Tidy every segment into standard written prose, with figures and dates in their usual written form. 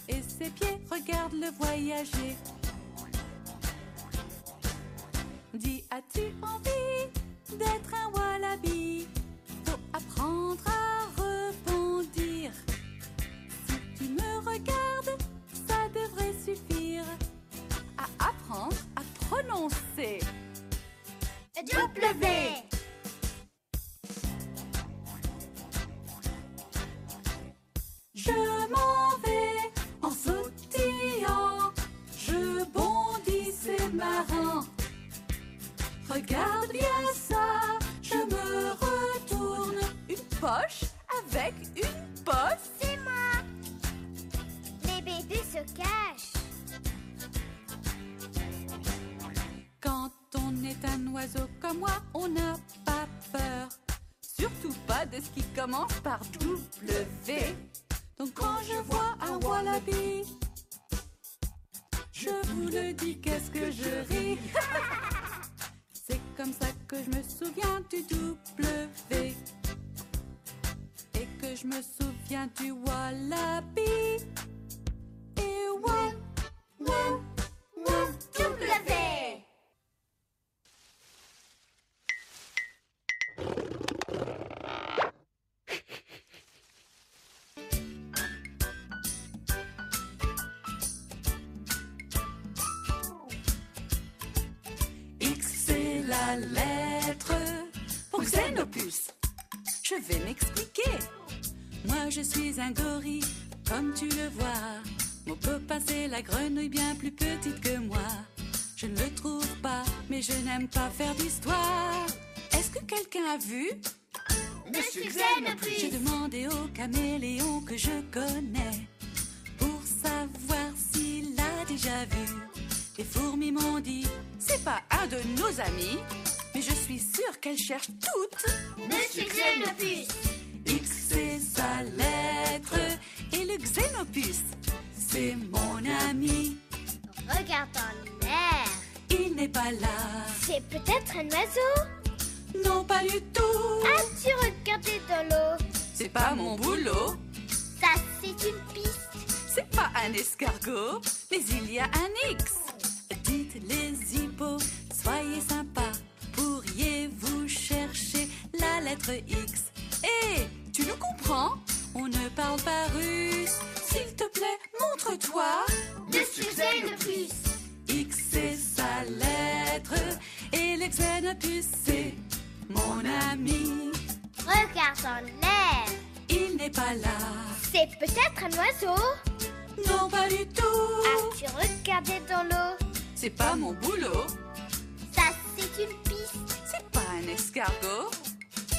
et ses pieds, regarde-le voyager. Dis, as-tu envie d'être un wallaby? Faut apprendre à rebondir. Si tu me regardes, ça devrait suffire à apprendre à prononcer W. Je m'en vais en sautillant, je bondis, c'est marrant. Regarde bien ça, je me retourne. Une poche avec une bosse. C'est moi. Les bébés se cachent. Quand on est un oiseau comme moi, on n'a pas peur. Surtout pas de ce qui commence par W. Donc quand je vois un wallaby, je vous le dis, qu'est-ce que je ris. C'est comme ça que je me souviens du W. Et que je me souviens du wallaby. Et W. X, c'est la lettre pour Xenopus. Je vais m'expliquer. Moi, je suis un gorille, comme tu le vois. Mon copain, c'est la grenouille bien plus petite que moi. Je ne le trouve pas, mais je n'aime pas faire d'histoire. Est-ce que quelqu'un a vu Monsieur Xenopus. J'ai demandé au caméléon que je connais pour savoir s'il a déjà vu. Les fourmis m'ont dit, c'est pas un de nos amis, mais je suis sûre qu'elles cherchent toutes. Monsieur Xenopus. X, c'est sa lettre, et le Xenopus, c'est mon ami. Regarde dans l'air. Il n'est pas là. C'est peut-être un oiseau. Non, pas du tout. As-tu regardé dans l'eau? C'est pas mon boulot. Ça, c'est une piste. C'est pas un escargot, mais il y a un X. Dites les hippos, soyez sympas. Pourriez-vous chercher la lettre X? Hé, tu nous comprends? On ne parle pas russe. S'il te plaît, montre-toi. Monsieur Xenopus. X, c'est sa lettre, et le Xenopus, c'est mon ami. Regarde dans l'air. Il n'est pas là. C'est peut-être un oiseau. Non, pas du tout. As-tu regardé dans l'eau? C'est pas mon boulot. Ça, c'est une piste. C'est pas un escargot.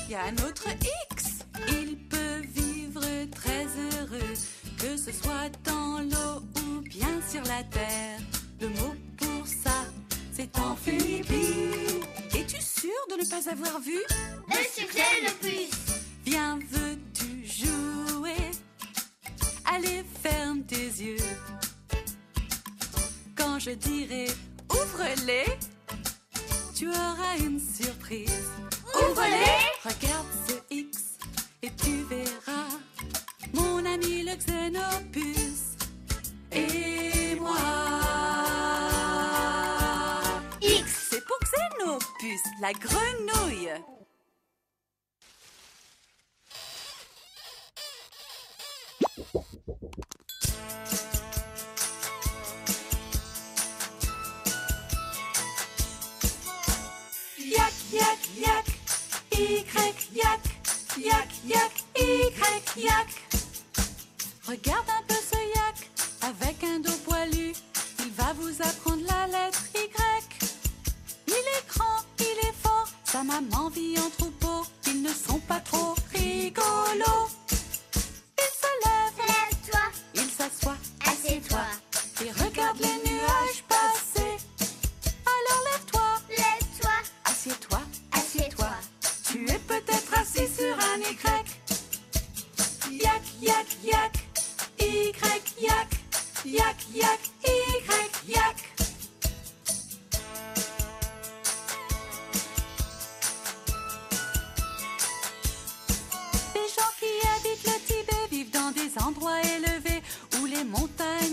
Il y a un autre X. Il peut vivre très heureux, que ce soit dans l'eau ou bien sur la terre. Le mot pour ça, c'est amphibie. Es-tu sûr de ne pas avoir vu Monsieur Xenopus. Viens, veux-tu jouer? Allez, ferme tes yeux. Quand je dirai ouvre-les, tu auras une surprise. Ouvre-les. Regarde ce X et tu verras mon ami le Xenopus et moi. X. C'est pour Xenopus, la grenouille. Yak, yak, yak, Y, yak, yak, yak, Y, yak. Regarde un peu ce yak, avec un dos poilu, il va vous apprendre la lettre Y. Il est grand, il est fort, sa maman vit en troupeau, ils ne sont pas trop rigolos. Il se lève, Lève-toi. il s'assoit, Assieds-toi. et regarde les nuages passer. Alors lève-toi, Lève-toi. assieds-toi, Assieds-toi. tu es peut-être assis sur un Y. Yak, yak, yak, Y, yak, yak, yak, Y, yak. Les gens qui habitent le Tibet vivent dans des endroits élevés où les montagnes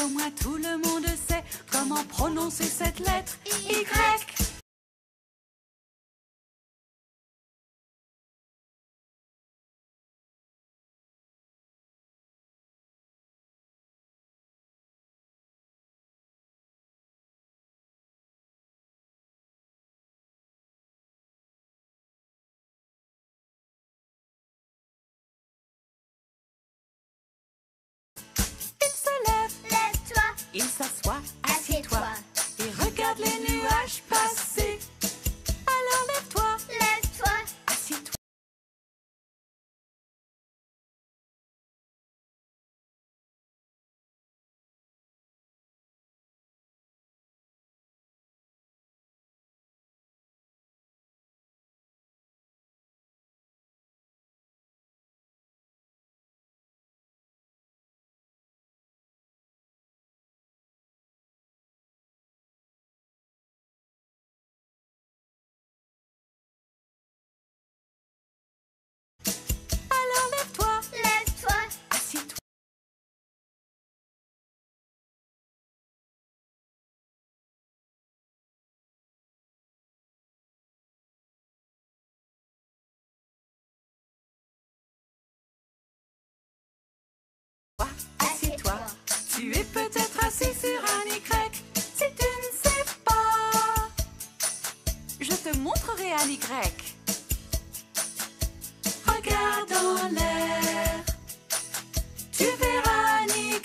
Au moins tout le monde sait comment prononcer cette lettre Y. Il s'assoit, assieds-toi, et regarde les nuages passer. Alors lève-toi, Lève-toi, assieds-toi. Alors lève-toi, lève-toi, assieds-toi. Assieds-toi. Tu es peut-être assis sur un Y. Si tu ne sais pas, je te montrerai un Y. Regarde en l'air, tu verras un Y.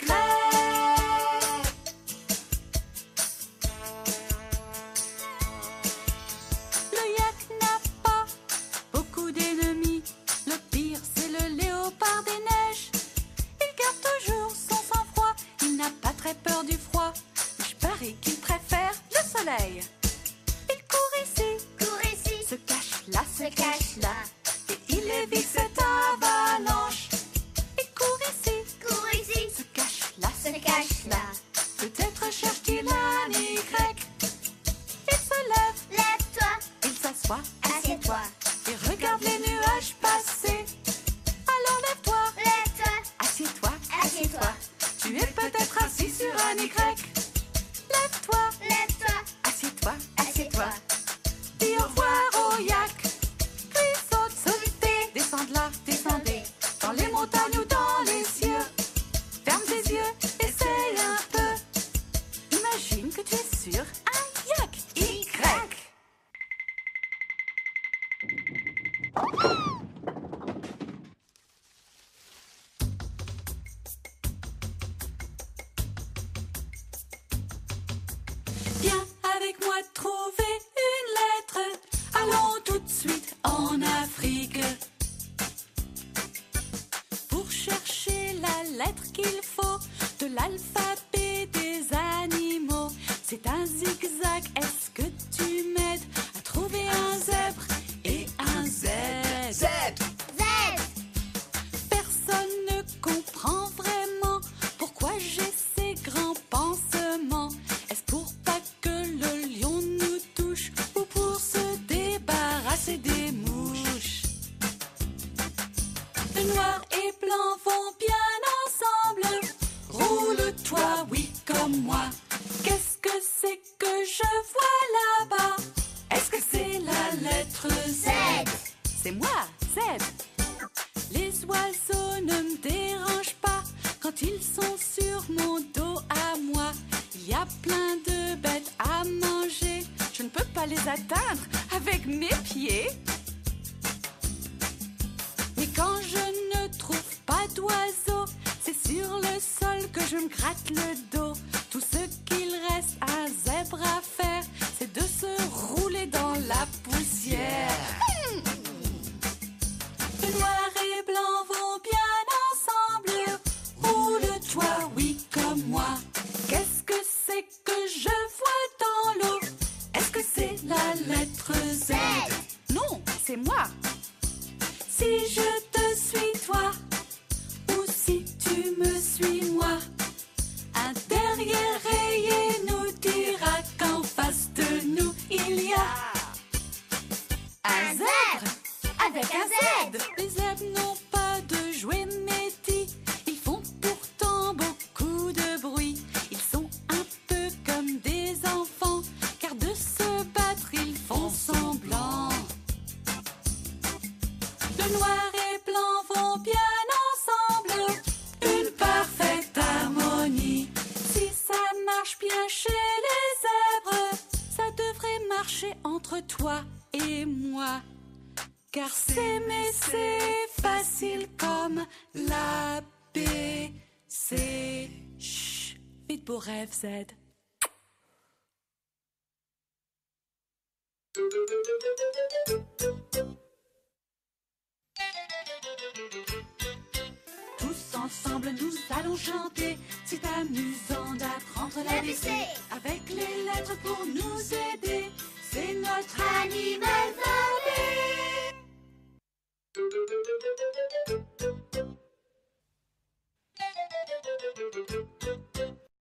Le yak n'a pas beaucoup d'ennemis. Le pire, c'est le léopard des neiges. Il garde toujours son sang-froid. Il n'a pas très peur du froid. Je parie qu'il préfère le soleil. Il court ici, se cache là, se cache là. et il évite cette avalanche. Il court ici, se cache là, se cache là. Peut-être cherche-t-il un Y. Il se lève, Lève-toi, il s'assoit, assieds-toi, et regarde les nuages passer. Alors lève-toi, lève-toi, assieds-toi, assieds-toi, Tu es peut-être assis sur un Y. Lève-toi, lève-toi, assieds-toi, assieds-toi. dis au revoir au yak. Puis saute, sautez, descends de là, descendez. Dans les montagnes ou dans les cieux. Ferme tes yeux, essaye un peu. Imagine que tu es sur un yak. Y. Viens avec moi trouver une lettre. Allons tout de suite en Afrique. Pour chercher la lettre qu'il faut de l'alphabet des animaux. C'est un zigzag, est-ce que tu m'aides à trouver un zèbre et un Z? Z, Personne ne comprend vraiment pourquoi j'ai ces grands pansements. Est-ce pour pas que le lion nous touche ou pour se débarrasser des mouches? Le noir et blanc vont bien ensemble. Roule-toi, oui, comme moi. Qu'est-ce que c'est que je vois là-bas? Est-ce que c'est la lettre Z? C'est moi, Z. Les oiseaux ne me dérangent pas quand ils sont sur mon dos à moi. Il y a plein de bêtes à manger. Je ne peux pas les atteindre avec mes pieds. Mais quand je ne trouve pas d'oiseaux, c'est sur le sol que je me gratte le dos. Tout ce qu'il reste à un zèbre à faire, c'est de se rouler dans la poussière. Le noir et blanc vont bien ensemble. Roule-toi, oui, comme moi. Qu'est-ce que c'est que je vois dans l'eau? Est-ce que c'est la lettre Z? Non, c'est moi. Si je te suis toi, ou si tu me suis moi, un dernier Car s'aimer c'est facile comme l'A, B, C. Chut, vite pour rêve Z. Tous ensemble nous allons chanter. C'est amusant d'apprendre l'ABC. Avec les lettres pour nous aider. C'est notre Animal